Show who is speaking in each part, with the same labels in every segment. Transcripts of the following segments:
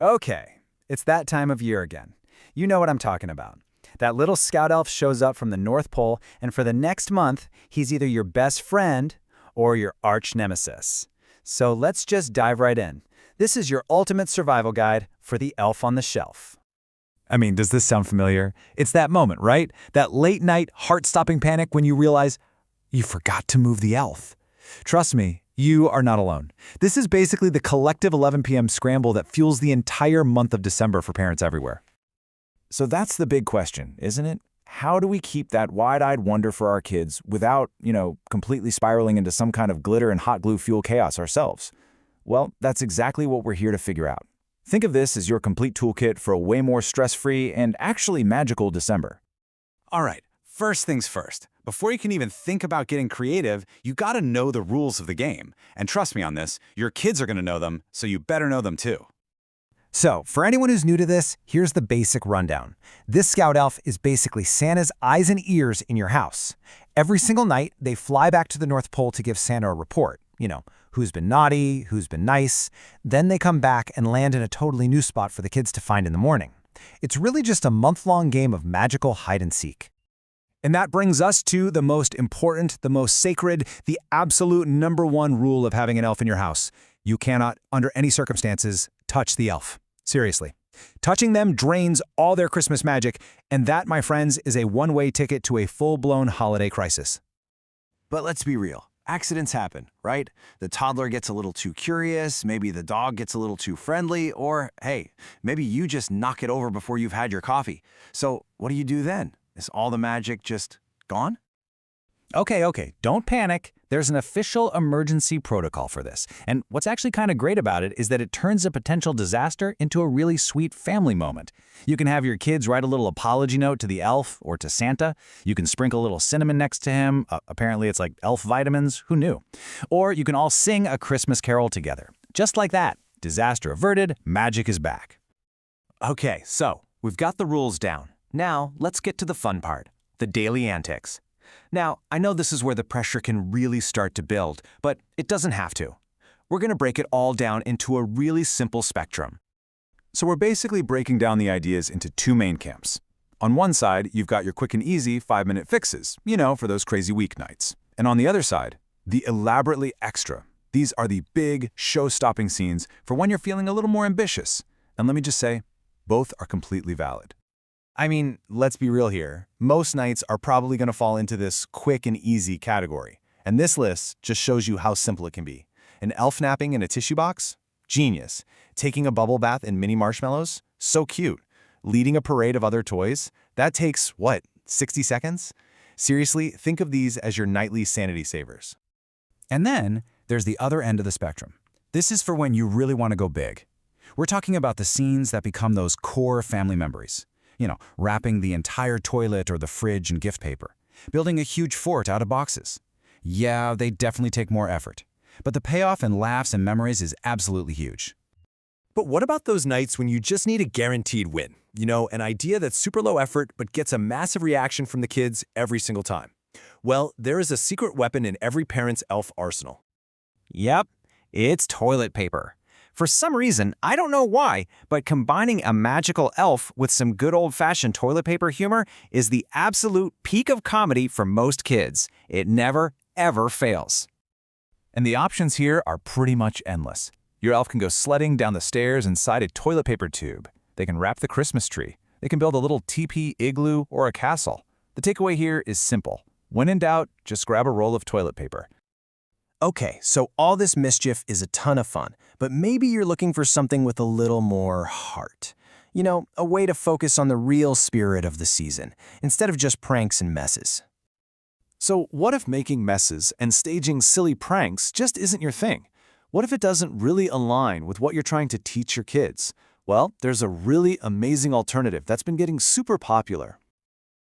Speaker 1: Okay, it's that time of year again. You know what I'm talking about. That little scout elf shows up from the North Pole, and for the next month, he's either your best friend or your arch nemesis. So let's just dive right in. This is your ultimate survival guide for the elf on the shelf. I mean, does this sound familiar? It's that moment, right? That late night, heart-stopping panic when you realize you forgot to move the elf. Trust me, you are not alone. This is basically the collective 11 p.m. scramble that fuels the entire month of December for parents everywhere. So that's the big question, isn't it? How do we keep that wide-eyed wonder for our kids without, completely spiraling into some kind of glitter and hot glue fuel chaos ourselves? Well, that's exactly what we're here to figure out. Think of this as your complete toolkit for a way more stress-free and actually magical December.
Speaker 2: All right, first things first. Before you can even think about getting creative, you gotta know the rules of the game. And trust me on this, your kids are gonna know them, so you better know them too.
Speaker 1: So, for anyone who's new to this, here's the basic rundown. This scout elf is basically Santa's eyes and ears in your house. Every single night, they fly back to the North Pole to give Santa a report. Who's been naughty, who's been nice. Then they come back and land in a totally new spot for the kids to find in the morning. It's really just a month-long game of magical hide-and-seek. And that brings us to the most important, the most sacred, the absolute #1 rule of having an elf in your house. You cannot, under any circumstances, touch the elf. Seriously. Touching them drains all their Christmas magic, and that, my friends, is a one-way ticket to a full-blown holiday crisis.
Speaker 3: But let's be real. Accidents happen, right? The toddler gets a little too curious, maybe the dog gets a little too friendly, or, hey, maybe you just knock it over before you've had your coffee. So what do you do then? Is all the magic just gone?
Speaker 1: Okay, don't panic. There's an official emergency protocol for this. And what's actually kind of great about it is that it turns a potential disaster into a really sweet family moment. You can have your kids write a little apology note to the elf or to Santa. You can sprinkle a little cinnamon next to him. Apparently it's like elf vitamins. Who knew? Or you can all sing a Christmas carol together. Just like that. Disaster averted, magic is back.
Speaker 3: Okay, so we've got the rules down. Now let's get to the fun part, the daily antics. Now, I know this is where the pressure can really start to build, but it doesn't have to. We're going to break it all down into a really simple spectrum.
Speaker 1: So we're basically breaking down the ideas into two main camps. On one side, you've got your quick and easy 5-minute fixes, for those crazy weeknights. And on the other side, the elaborately extra. These are the big, show-stopping scenes for when you're feeling a little more ambitious. And let me just say, both are completely valid. I mean, let's be real here. Most nights are probably going to fall into this quick and easy category. And this list just shows you how simple it can be. An elf napping in a tissue box? Genius. Taking a bubble bath in mini marshmallows? So cute. Leading a parade of other toys? That takes, 60 seconds? Seriously, think of these as your nightly sanity savers. And then there's the other end of the spectrum. This is for when you really want to go big. We're talking about the scenes that become those core family memories. Wrapping the entire toilet or the fridge in gift paper. Building a huge fort out of boxes. Yeah, they definitely take more effort. But the payoff in laughs and memories is absolutely huge.
Speaker 4: But what about those nights when you just need a guaranteed win? An idea that's super low effort but gets a massive reaction from the kids every single time. Well, there is a secret weapon in every parent's elf arsenal.
Speaker 3: Yep, it's toilet paper. For some reason, I don't know why, but combining a magical elf with some good old-fashioned toilet paper humor is the absolute peak of comedy for most kids. It never, ever fails.
Speaker 1: And the options here are pretty much endless. Your elf can go sledding down the stairs inside a toilet paper tube. They can wrap the Christmas tree. They can build a little teepee, igloo, or a castle. The takeaway here is simple. When in doubt, just grab a roll of toilet paper.
Speaker 5: Okay, so all this mischief is a ton of fun, but maybe you're looking for something with a little more heart. A way to focus on the real spirit of the season, instead of just pranks and messes.
Speaker 1: So what if making messes and staging silly pranks just isn't your thing? What if it doesn't really align with what you're trying to teach your kids? Well, there's a really amazing alternative that's been getting super popular.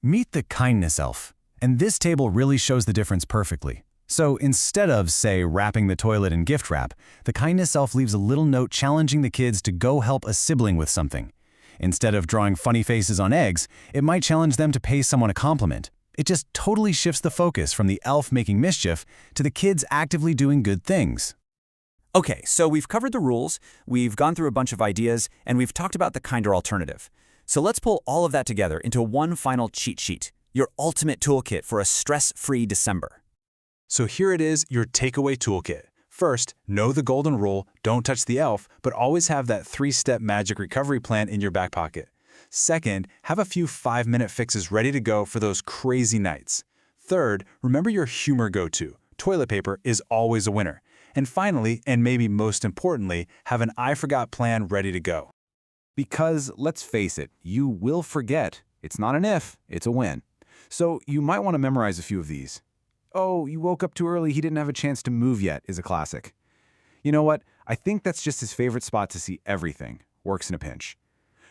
Speaker 1: Meet the kindness elf. And this table really shows the difference perfectly. So instead of, say, wrapping the toilet in gift wrap, the kindness elf leaves a little note challenging the kids to go help a sibling with something. Instead of drawing funny faces on eggs, it might challenge them to pay someone a compliment. It just totally shifts the focus from the elf making mischief to the kids actively doing good things.
Speaker 6: Okay, so we've covered the rules, we've gone through a bunch of ideas, and we've talked about the kinder alternative. So let's pull all of that together into one final cheat sheet, your ultimate toolkit for a stress-free December.
Speaker 1: So here it is, your takeaway toolkit. First, know the golden rule, don't touch the elf, but always have that 3-step magic recovery plan in your back pocket. Second, have a few 5-minute fixes ready to go for those crazy nights. Third, remember your humor go-to. Toilet paper is always a winner. And finally, and maybe most importantly, have an I forgot plan ready to go.
Speaker 2: Because, let's face it, you will forget. It's not an if, it's a when. So you might want to memorize a few of these. Oh, you woke up too early, he didn't have a chance to move yet, is a classic. You know what? I think that's just his favorite spot to see everything. Works in a pinch.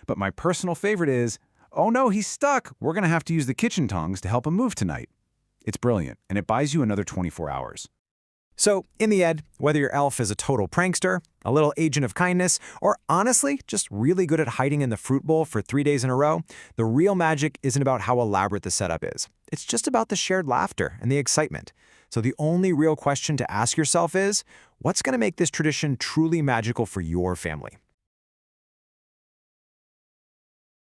Speaker 2: But my personal favorite is, oh no, he's stuck. We're going to have to use the kitchen tongs to help him move tonight. It's brilliant, and it buys you another 24 hours.
Speaker 3: So, in the end, whether your elf is a total prankster, a little agent of kindness, or honestly, just really good at hiding in the fruit bowl for 3 days in a row, the real magic isn't about how elaborate the setup is. It's just about the shared laughter and the excitement. So the only real question to ask yourself is, what's going to make this tradition truly magical for your family?